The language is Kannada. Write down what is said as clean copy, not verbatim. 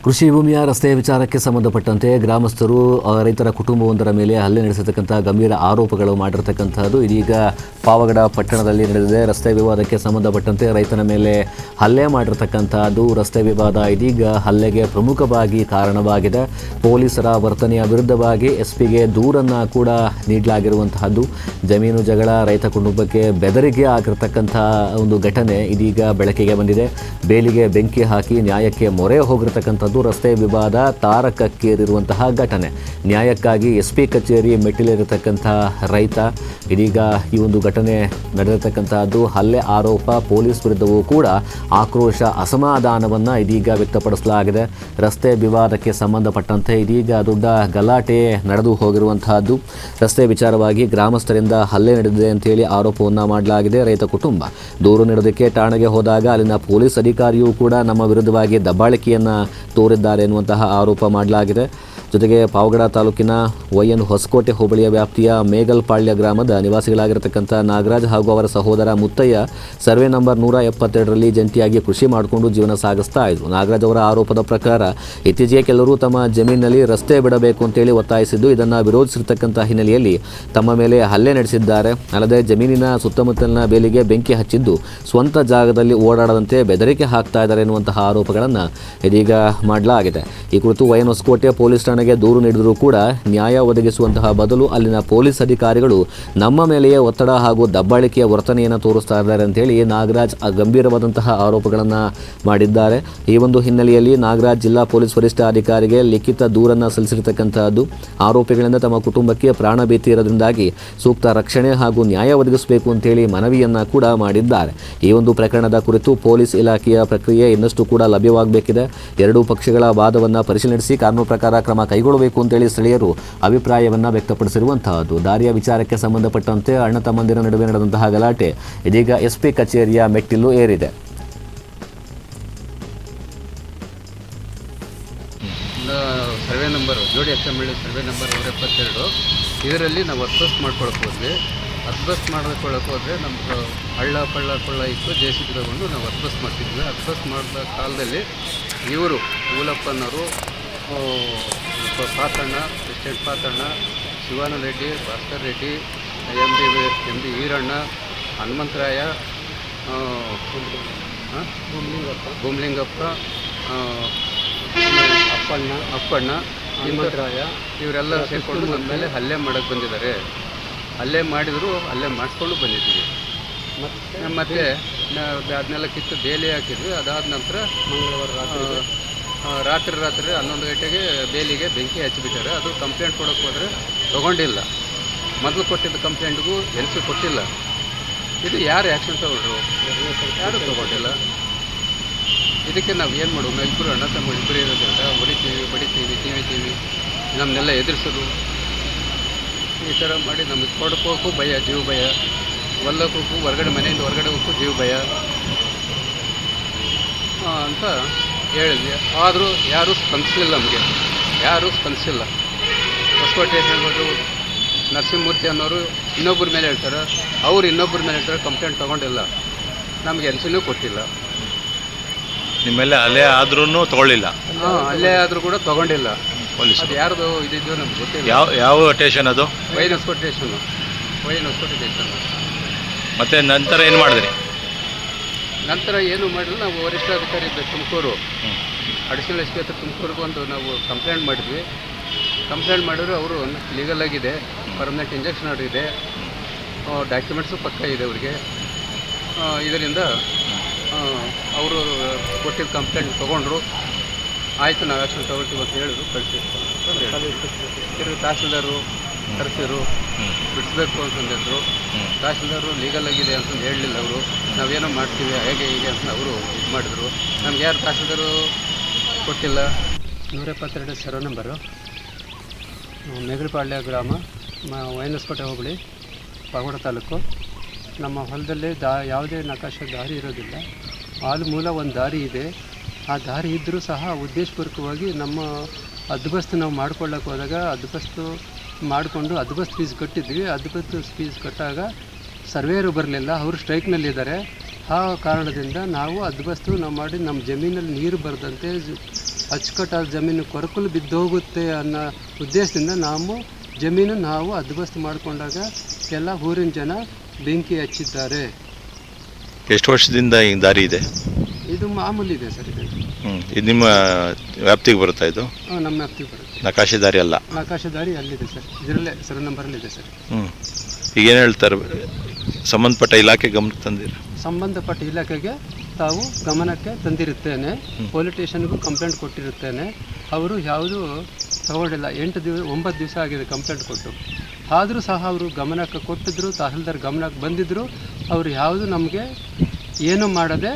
ಕೃಷಿ ಭೂಮಿಯ ರಸ್ತೆ ವಿಚಾರಕ್ಕೆ ಸಂಬಂಧಪಟ್ಟಂತೆ ಗ್ರಾಮಸ್ಥರು ರೈತರ ಕುಟುಂಬವೊಂದರ ಮೇಲೆ ಹಲ್ಲೆ ನಡೆಸತಕ್ಕಂಥ ಗಂಭೀರ ಆರೋಪಗಳು ಮಾಡಿರತಕ್ಕಂಥದ್ದು ಇದೀಗ ಪಾವಗಡ ಪಟ್ಟಣದಲ್ಲಿ ನಡೆದಿದೆ. ರಸ್ತೆ ವಿವಾದಕ್ಕೆ ಸಂಬಂಧಪಟ್ಟಂತೆ ರೈತನ ಮೇಲೆ ಹಲ್ಲೆ ಮಾಡಿರತಕ್ಕಂಥದ್ದು ರಸ್ತೆ ವಿವಾದ ಇದೀಗ ಹಲ್ಲೆಗೆ ಪ್ರಮುಖವಾಗಿ ಕಾರಣವಾಗಿದೆ. ಪೊಲೀಸರ ವರ್ತನೆಯ ವಿರುದ್ಧವಾಗಿ ಎಸ್ಪಿಗೆ ದೂರನ್ನು ಕೂಡ ನೀಡಲಾಗಿರುವಂತಹದ್ದು. ಜಮೀನು ಜಗಳ, ರೈತ ಕುಟುಂಬಕ್ಕೆ ಬೆದರಿಕೆ ಆಗಿರತಕ್ಕಂಥ ಒಂದು ಘಟನೆ ಇದೀಗ ಬೆಳಕಿಗೆ ಬಂದಿದೆ. ಬೇಲಿಗೆ ಬೆಂಕಿ ಹಾಕಿ ನ್ಯಾಯಕ್ಕೆ ಮೊರೆ ಹೋಗಿರತಕ್ಕಂಥದ್ದು ರಸ್ತೆ ವಿವಾದ ತಾರಕಕ್ಕೇರಿರುವಂತಹ ಘಟನೆ. ನ್ಯಾಯಕ್ಕಾಗಿ ಎಸ್ಪಿ ಕಚೇರಿ ಮೆಟ್ಟಿಲಿರತಕ್ಕಂಥ ರೈತ ಇದೀಗ ಈ ಒಂದು ಘಟನೆ ನಡೆದಿರತಕ್ಕಂಥದ್ದು ಹಲ್ಲೆ ಆರೋಪ. ಪೊಲೀಸ್ ವಿರುದ್ಧವೂ ಕೂಡ ಆಕ್ರೋಶ, ಅಸಮಾಧಾನವನ್ನು ಇದೀಗ ವ್ಯಕ್ತಪಡಿಸಲಾಗಿದೆ. ರಸ್ತೆ ವಿವಾದಕ್ಕೆ ಸಂಬಂಧಪಟ್ಟಂತೆ ಇದೀಗ ದೊಡ್ಡ ಗಲಾಟೆ ನಡೆದು ಹೋಗಿರುವಂತಹದ್ದು. ರಸ್ತೆ ವಿಚಾರವಾಗಿ ಗ್ರಾಮಸ್ಥರಿಂದ ಹಲ್ಲೆ ನಡೆದಿದೆ ಅಂತೇಳಿ ಆರೋಪವನ್ನು ಮಾಡಲಾಗಿದೆ. ರೈತ ಕುಟುಂಬ ದೂರು ನೀಡೋದಕ್ಕೆ ಠಾಣೆಗೆ ಹೋದಾಗ ಅಲ್ಲಿನ ಪೊಲೀಸ್ ಅಧಿಕಾರಿಯೂ ಕೂಡ ನಮ್ಮ ವಿರುದ್ಧವಾಗಿ ದಬ್ಬಾಳಿಕೆಯನ್ನು ತೋರಿದ್ದಾರೆ ಎನ್ನುವಂತಹ ಆರೋಪ ಮಾಡಲಾಗಿದೆ. ಜೊತೆಗೆ ಪಾವಗಡ ತಾಲೂಕಿನ ವೈಎನ್ ಹೊಸಕೋಟೆ ಹೋಬಳಿಯ ವ್ಯಾಪ್ತಿಯ ಮೇಗಲ್ಪಾಳ್ಯ ಗ್ರಾಮದ ನಿವಾಸಿಗಳಾಗಿರತಕ್ಕಂಥ ನಾಗರಾಜ್ ಹಾಗೂ ಅವರ ಸಹೋದರ ಮುತ್ತಯ್ಯ ಸರ್ವೆ ನಂಬರ್ 172ರಲ್ಲಿ ಜಂಟಿಯಾಗಿ ಕೃಷಿ ಮಾಡಿಕೊಂಡು ಜೀವನ ಸಾಗಿಸ್ತಾ ಇದ್ರು. ನಾಗರಾಜ್ ಅವರ ಆರೋಪದ ಪ್ರಕಾರ ಇತ್ತೀಚೆಗೆ ಕೆಲವರು ತಮ್ಮ ಜಮೀನಿನಲ್ಲಿ ರಸ್ತೆ ಬಿಡಬೇಕು ಅಂತೇಳಿ ಒತ್ತಾಯಿಸಿದ್ದು, ಇದನ್ನು ವಿರೋಧಿಸಿರ್ತಕ್ಕಂಥ ಹಿನ್ನೆಲೆಯಲ್ಲಿ ತಮ್ಮ ಮೇಲೆ ಹಲ್ಲೆ ನಡೆಸಿದ್ದಾರೆ. ಅಲ್ಲದೆ ಜಮೀನಿನ ಸುತ್ತಮುತ್ತಲಿನ ಬೇಲಿಗೆ ಬೆಂಕಿ ಹಚ್ಚಿದ್ದು ಸ್ವಂತ ಜಾಗದಲ್ಲಿ ಓಡಾಡದಂತೆ ಬೆದರಿಕೆ ಹಾಕ್ತಾ ಇದ್ದಾರೆ ಎನ್ನುವಂತಹ ಆರೋಪಗಳನ್ನು ಇದೀಗ ಮಾಡಲಾಗಿದೆ. ಈ ಕುರಿತು ವೈಎನ್ ಹೊಸಕೋಟೆ ಪೊಲೀಸ್ ಠಾಣೆಗೆ ದೂರು ನೀಡಿದರೂ ಕೂಡ ನ್ಯಾಯ ಒದಗಿಸುವಂತಹ ಬದಲು ಅಲ್ಲಿನ ಪೊಲೀಸ್ ಅಧಿಕಾರಿಗಳು ನಮ್ಮ ಮೇಲೆಯೇ ಒತ್ತಡ ಹಾಗೂ ದಬ್ಬಾಳಿಕೆಯ ವರ್ತನೆಯನ್ನು ತೋರಿಸ್ತಾ ಇದ್ದಾರೆ ಅಂತೇಳಿ ನಾಗರಾಜ್ ಗಂಭೀರವಾದಂತಹ ಆರೋಪಗಳನ್ನು ಮಾಡಿದ್ದಾರೆ. ಈ ಒಂದು ಹಿನ್ನೆಲೆಯಲ್ಲಿ ನಾಗರಾಜ್ ಜಿಲ್ಲಾ ಪೊಲೀಸ್ ವರಿಷ್ಠಾಧಿಕಾರಿಗೆ ಲಿಖಿತ ದೂರನ್ನು ಸಲ್ಲಿಸಿರ್ತಕ್ಕಂತಹದ್ದು. ಆರೋಪಿಗಳಿಂದ ತಮ್ಮ ಕುಟುಂಬಕ್ಕೆ ಪ್ರಾಣ ಭೀತಿ ಇರೋದ್ರಿಂದಾಗಿ ಸೂಕ್ತ ರಕ್ಷಣೆ ಹಾಗೂ ನ್ಯಾಯ ಒದಗಿಸಬೇಕು ಅಂತೇಳಿ ಮನವಿಯನ್ನು ಕೂಡ ಮಾಡಿದ್ದಾರೆ. ಈ ಒಂದು ಪ್ರಕರಣದ ಕುರಿತು ಪೊಲೀಸ್ ಇಲಾಖೆಯ ಪ್ರಕ್ರಿಯೆ ಇನ್ನಷ್ಟು ಕೂಡ ಲಭ್ಯವಾಗಬೇಕಿದೆ. ಎರಡೂ ಪಕ್ಷಗಳ ವಾದವನ್ನು ಪರಿಶೀಲಿಸಿ ಕಾನೂನು ಪ್ರಕಾರ ಕ್ರಮ ಕೈಗೊಳ್ಳಬೇಕು ಅಂತೇಳಿ ಸ್ಥಳೀಯರು ಅಭಿಪ್ರಾಯವನ್ನು ವ್ಯಕ್ತಪಡಿಸಿರುವಂತಹದ್ದು. ದಾರಿಯ ವಿಚಾರಕ್ಕೆ ಸಂಬಂಧಪಟ್ಟಂತೆ ಅಣ್ಣ ತಮ್ಮಂದಿರ ನಡುವೆ ನಡೆದಂತಹ ಗಲಾಟೆ ಇದೀಗ ಎಸ್ಪಿ ಕಚೇರಿಯ ಮೆಟ್ಟಿಲು ಏರಿದೆ. ಸರ್ವೆ ನಂಬರ್ ಜೋಡಿ ಅಸೆಂಬ್ಲಿ ಸರ್ವೆ ನಂಬರ್ 172 ಇದರಲ್ಲಿ ನಾವು ಅಸ್ಬಸ್ಟ್ ಮಾಡ್ಕೊಳಕ್ಕೆ ಹೋದ್ವಿ. ಅಸ್ಬಸ್ಟ್ ಮಾಡ್ಕೊಳ್ಳೋಕೆ ಹೋದರೆ ನಮ್ಗೆ ಕೊಳ್ಳ ಇತ್ತು. JCB ತಗೊಂಡು ನಾವು ಅಸ್ಬಸ್ಟ್ ಮಾಡ್ತಿದ್ವಿ. ಅಸ್ಬಸ್ಟ್ ಮಾಡಿದ ಕಾಲದಲ್ಲಿ ಇವರು ಊಲಪ್ಪನವರು, Patanna, president Patanna, Shivananda Reddy, Bhaskar Reddy, M B Iranna, Hanumantharaya, Bhoomalingappa, Appanna, Hanumantharaya ಇವರೆಲ್ಲ ಸೇರಿಕೊಂಡು ನಮ್ಮ ಮೇಲೆ ಹಲ್ಲೆ ಮಾಡೋಕ್ಕೆ ಬಂದಿದ್ದಾರೆ. ಹಲ್ಲೆ ಮಾಡಿದ್ರು, ಹಲ್ಲೆ ಮಾಡಿಸ್ಕೊಂಡು ಬಂದಿದ್ದೀವಿ. ಮತ್ತೆ ಅದನ್ನೆಲ್ಲ ಕಿತ್ತು ಬೇಲಿ ಹಾಕಿದ್ವಿ. ಅದಾದ ನಂತರ ಮಂಗಳವಾರ ರಾತ್ರಿ 11 ಗಂಟೆಗೆ ಬೇಲಿಗೆ ಬೆಂಕಿ ಹಚ್ಚಿಬಿಟ್ಟಾರೆ. ಅದು ಕಂಪ್ಲೇಂಟ್ ಕೊಡೋಕ್ಕೆ ಹೋದರೆ ತೊಗೊಂಡಿಲ್ಲ. ಮೊದಲು ಕೊಟ್ಟಿದ್ದ ಕಂಪ್ಲೇಂಟ್ಗೂ ಎಲ್ಸಿ ಕೊಟ್ಟಿಲ್ಲ. ಇದು ಯಾರು ಆ್ಯಕ್ಷನ್ ತಗೊಂಡ್ರು? ಯಾರೂ ತೊಗೊಂಡಿಲ್ಲ. ಇದಕ್ಕೆ ನಾವು ಏನು ಮಾಡೋದು? ನಾವು ಇಬ್ಬರು ಅಣ್ಣ ತಮ್ಮ ಇಬ್ಬರು ಇರೋದ್ರಿಂದ ಬಡಿತೀವಿ, ತೀವಿ ನಮ್ಮನ್ನೆಲ್ಲ ಎದುರಿಸೋದು. ಈ ಥರ ಮಾಡಿ ನಮಗೆ ಕೊಡೋಕ್ಕೂ ಭಯ, ಜೀವ ಭಯ. ಹೊಲಕ್ಕೂ ಮನೆಯಿಂದ ಹೊರಗಡೆ ಹೋಗೋಕ್ಕೂ ಜೀವ ಭಯ ಅಂತ ಹೇಳಿದ್ವಿ. ಆದರೂ ಯಾರೂ ಸ್ಪಂದಿಸಲಿಲ್ಲ. ಯಾರೂ ಸ್ಪಂದಿಸಿಲ್ಲ. ಹೊಸಕೋಟೆ ಹೇಳ್ಬೋದು, ನರಸಿಂಹಮೂರ್ತಿ ಅನ್ನೋರು ಇನ್ನೊಬ್ಬರ ಮೇಲೆ ಹೇಳ್ತಾರೆ, ಅವ್ರು ಇನ್ನೊಬ್ಬರ ಮೇಲೆ ಹೇಳ್ತಾರೆ. ಕಂಪ್ಲೇಂಟ್ ತೊಗೊಂಡಿಲ್ಲ, ನಮಗೆ ಎಲ್ಸಿನೂ ಕೊಟ್ಟಿಲ್ಲ. ನಿಮ್ಮೆಲ್ಲ ಅಲ್ಲೇ ಆದ್ರೂ ತೊಗೊಳ್ಳಿಲ್ಲ? ಅಲ್ಲೇ ಆದರೂ ಕೂಡ ತೊಗೊಂಡಿಲ್ಲ. ಪೊಲೀಸ್ ಅದು ಯಾರ್ದು ಇದಿದ್ದು ನಮ್ಗೆ ಗೊತ್ತಿಲ್ಲ. ಯಾವ ಸ್ಟೇಷನ್ ಅದು? YN Hosakote station. ಮತ್ತು ನಂತರ ಏನು ಮಾಡಿದ್ರಿ? ನಂತರ ಏನು ಮಾಡಿಲ್ಲ. ನಾವು ವರಿಷ್ಠಾಧಿಕಾರಿ ಇದ್ದ ತುಮಕೂರು ಅಡಿಷನಲ್ ಎಸ್ ಪಿ ಹತ್ರ ತುಮಕೂರಿಗೆ ಒಂದು ನಾವು ಕಂಪ್ಲೇಂಟ್ ಮಾಡಿದ್ವಿ. ಕಂಪ್ಲೇಂಟ್ ಮಾಡಿದ್ರು ಅವರು ಲೀಗಲ್ ಆಗಿದೆ, ಪರ್ಮನೆಂಟ್ ಇಂಜೆಕ್ಷನ್ ಆರ್ಡರ್ ಇದೆ, ಡಾಕ್ಯುಮೆಂಟ್ಸು ಪಕ್ಕ ಇದೆ ಅವರಿಗೆ. ಇದರಿಂದ ಅವರು ಕೊಟ್ಟಿದ್ದ ಕಂಪ್ಲೇಂಟ್ ತೊಗೊಂಡ್ರು. ಆಯಿತು, ನಾವು ಆ್ಯಕ್ಷನ್ ತಗೊಳ್ತೀವಿ ಅಂತ ಹೇಳಿದ್ರು. ಕಳಿಸಿ ತಹಸೀಲ್ದಾರು ಕರೆಸಿದ್ರು, ಬಿಡಿಸ್ಬೇಕು ಅಂತಂದಿದ್ರು. ತಹಸೀಲ್ದಾರರು ಲೀಗಲ್ ಆಗಿದೆ ಅಂತಂದು ಹೇಳಲಿಲ್ಲ. ಅವರು ನಾವೇನೋ ಮಾಡ್ತೀವಿ ಹೇಗೆ ಹೀಗೆ ಅಂತ ಅವರು ಇದು ಮಾಡಿದ್ರು. ನಮ್ಗೆ ಯಾರು ತಹಸೀಲ್ದಾರು ಕೊಟ್ಟಿಲ್ಲ. 172 ಸರ್ವೆ ನಂಬರು, ಮೇಗಲಪಾಳ್ಯ ಗ್ರಾಮ, ವೈಎನ್ ಹೊಸಕೋಟೆ ಹೋಬಳಿ, ಪಾವಗಡ ತಾಲೂಕು. ನಮ್ಮ ಹೊಲದಲ್ಲಿ ಯಾವುದೇ ನಕಾಶೆ ದಾರಿ ಇರೋದಿಲ್ಲ. ಆಲು ಮೂಲ ಒಂದು ದಾರಿ ಇದೆ. ಆ ದಾರಿ ಇದ್ದರೂ ಸಹ ಉದ್ದೇಶಪೂರ್ವಕವಾಗಿ ನಮ್ಮ ಹದ್ದುಬಸ್ತು ನಾವು ಮಾಡ್ಕೊಳ್ಳೋಕೆ ಹೋದಾಗ ಹದ್ದುಬಸ್ತು ಮಾಡಿಕೊಂಡು ಹದ್ದುಬಸ್ತು ಫೀಸ್ ಕಟ್ಟಿದ್ವಿ. ಹದ್ದುಬಸ್ತು ಫೀಸ್ ಕಟ್ಟಾಗ ಸರ್ವೇಯರು ಬರಲಿಲ್ಲ, ಅವರು ಸ್ಟ್ರೈಕ್ನಲ್ಲಿದ್ದಾರೆ. ಆ ಕಾರಣದಿಂದ ನಾವು ಹದ್ದುಬಸ್ತು ನಾವು ಮಾಡಿ ನಮ್ಮ ಜಮೀನಲ್ಲಿ ನೀರು ಬರದಂತೆ ಅಚ್ಚುಕಟ್ಟಾದ ಜಮೀನು ಕೊರಕಲು ಬಿದ್ದೋಗುತ್ತೆ ಅನ್ನೋ ಉದ್ದೇಶದಿಂದ ನಾವು ಹದ್ದುಬಸ್ತು ಮಾಡಿಕೊಂಡಾಗ ಎಲ್ಲ ಊರಿನ ಜನ ಬೆಂಕಿ ಹಚ್ಚಿದ್ದಾರೆ. ಎಷ್ಟು ವರ್ಷದಿಂದ ಈ ದಾರಿ ಇದೆ? ಇದು ಮಾಮೂಲಿ ಇದೆ ಸರ್. ಇದು ನಿಮ್ಮ ವ್ಯಾಪ್ತಿಗೆ ಬರುತ್ತಾ? ಇದು ನಮ್ಮ ವ್ಯಾಪ್ತಿಗೆ ಬರುತ್ತೆ. ನಕಾಶೆ ದಾರಿ ಅಲ್ಲ? ನಕಾಶೆ ದಾರಿ ಅಲ್ಲಿದೆ ಸರ್, ಇದರಲ್ಲೇ ಸರ್ ನಂಬರಲ್ಲಿದೆ ಸರ್. ಈಗ ಏನು ಹೇಳ್ತಾರೆ? ಸಂಬಂಧಪಟ್ಟ ಇಲಾಖೆ ಗಮನಕ್ಕೆ ತಂದಿರ? ಸಂಬಂಧಪಟ್ಟ ಇಲಾಖೆಗೆ ತಾವು ಗಮನಕ್ಕೆ ತಂದಿರುತ್ತೇನೆ, ಪೊಲೀಸ್ ಸ್ಟೇಷನ್ಗೂ ಕಂಪ್ಲೇಂಟ್ ಕೊಟ್ಟಿರುತ್ತೇನೆ. ಅವರು ಯಾವುದೂ ತಗೊಂಡಿಲ್ಲ. 9 ದಿವಸ ಆಗಿದೆ ಕಂಪ್ಲೇಂಟ್ ಕೊಟ್ಟು. ಆದರೂ ಸಹ ಅವರು ಗಮನಕ್ಕೆ ಕೊಟ್ಟಿದ್ರು, ತಹಸೀಲ್ದಾರ್ ಗಮನಕ್ಕೆ ಬಂದಿದ್ದರು. ಅವರು ಯಾವುದು ನಮಗೆ ಏನು ಮಾಡದೆ